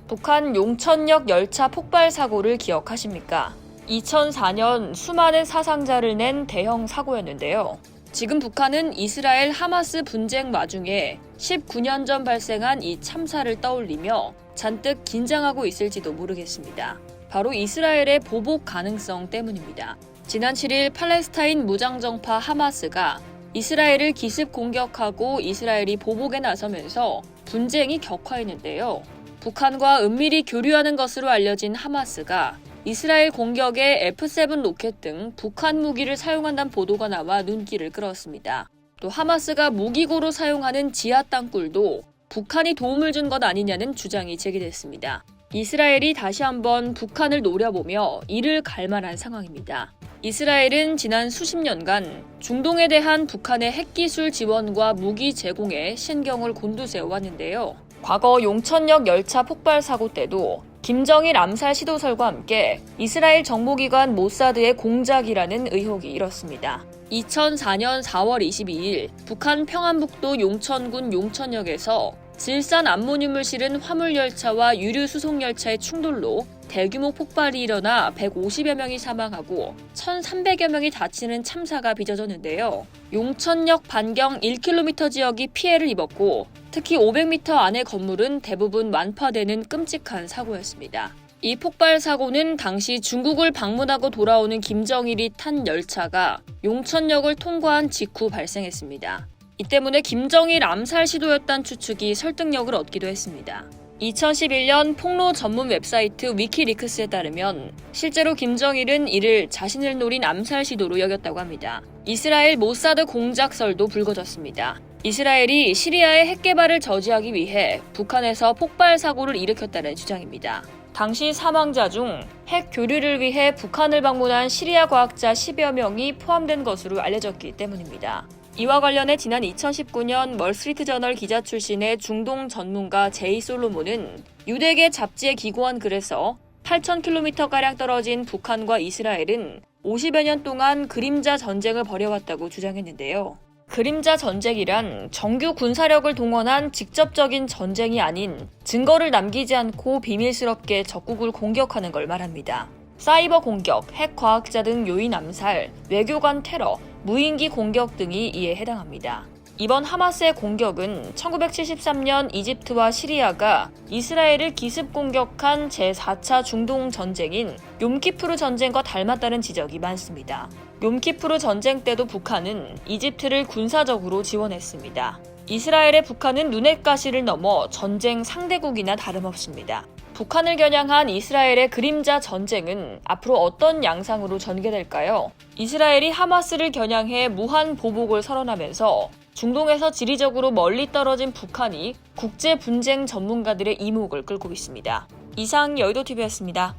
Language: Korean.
북한 용천역 열차 폭발 사고를 기억하십니까? 2004년 수많은 사상자를 낸 대형 사고였는데요. 지금 북한은 이스라엘 하마스 분쟁 와중에 19년 전 발생한 이 참사를 떠올리며 잔뜩 긴장하고 있을지도 모르겠습니다. 바로 이스라엘의 보복 가능성 때문입니다. 지난 7일 팔레스타인 무장정파 하마스가 이스라엘을 기습 공격하고 이스라엘이 보복에 나서면서 분쟁이 격화했는데요. 북한과 은밀히 교류하는 것으로 알려진 하마스가 이스라엘 공격에 F-7 로켓 등 북한 무기를 사용한다는 보도가 나와 눈길을 끌었습니다. 또 하마스가 무기고로 사용하는 지하 땅굴도 북한이 도움을 준 것 아니냐는 주장이 제기됐습니다. 이스라엘이 다시 한번 북한을 노려보며 이를 갈망한 상황입니다. 이스라엘은 지난 수십 년간 중동에 대한 북한의 핵기술 지원과 무기 제공에 신경을 곤두세워 왔는데요. 과거 용천역 열차 폭발 사고 때도 김정일 암살 시도설과 함께 이스라엘 정보기관 모사드의 공작이라는 의혹이 일었습니다. 2004년 4월 22일 북한 평안북도 용천군 용천역에서 질산 암모늄을 실은 화물열차와 유류수송열차의 충돌로 대규모 폭발이 일어나 150여 명이 사망하고 1,300여 명이 다치는 참사가 빚어졌는데요. 용천역 반경 1km 지역이 피해를 입었고 특히 500m 안의 건물은 대부분 완파되는 끔찍한 사고였습니다. 이 폭발 사고는 당시 중국을 방문하고 돌아오는 김정일이 탄 열차가 용천역을 통과한 직후 발생했습니다. 이 때문에 김정일 암살 시도였다는 추측이 설득력을 얻기도 했습니다. 2011년 폭로 전문 웹사이트 위키리크스에 따르면 실제로 김정일은 이를 자신을 노린 암살 시도로 여겼다고 합니다. 이스라엘 모사드 공작설도 불거졌습니다. 이스라엘이 시리아의 핵 개발을 저지하기 위해 북한에서 폭발 사고를 일으켰다는 주장입니다. 당시 사망자 중 핵 교류를 위해 북한을 방문한 시리아 과학자 10여 명이 포함된 것으로 알려졌기 때문입니다. 이와 관련해 지난 2019년 월스트리트저널 기자 출신의 중동 전문가 제이 솔로몬은 유대계 잡지에 기고한 글에서 8,000km가량 떨어진 북한과 이스라엘은 50여 년 동안 그림자 전쟁을 벌여왔다고 주장했는데요. 그림자 전쟁이란 정규 군사력을 동원한 직접적인 전쟁이 아닌 증거를 남기지 않고 비밀스럽게 적국을 공격하는 걸 말합니다. 사이버 공격, 핵 과학자 등 요인 암살, 외교관 테러, 무인기 공격 등이 이에 해당합니다. 이번 하마스의 공격은 1973년 이집트와 시리아가 이스라엘을 기습 공격한 제4차 중동 전쟁인 욤키프르 전쟁과 닮았다는 지적이 많습니다. 욤키프르 전쟁 때도 북한은 이집트를 군사적으로 지원했습니다. 이스라엘의 북한은 눈엣 가시를 넘어 전쟁 상대국이나 다름없습니다. 북한을 겨냥한 이스라엘의 그림자 전쟁은 앞으로 어떤 양상으로 전개될까요? 이스라엘이 하마스를 겨냥해 무한 보복을 선언하면서 중동에서 지리적으로 멀리 떨어진 북한이 국제 분쟁 전문가들의 이목을 끌고 있습니다. 이상 여의도TV였습니다.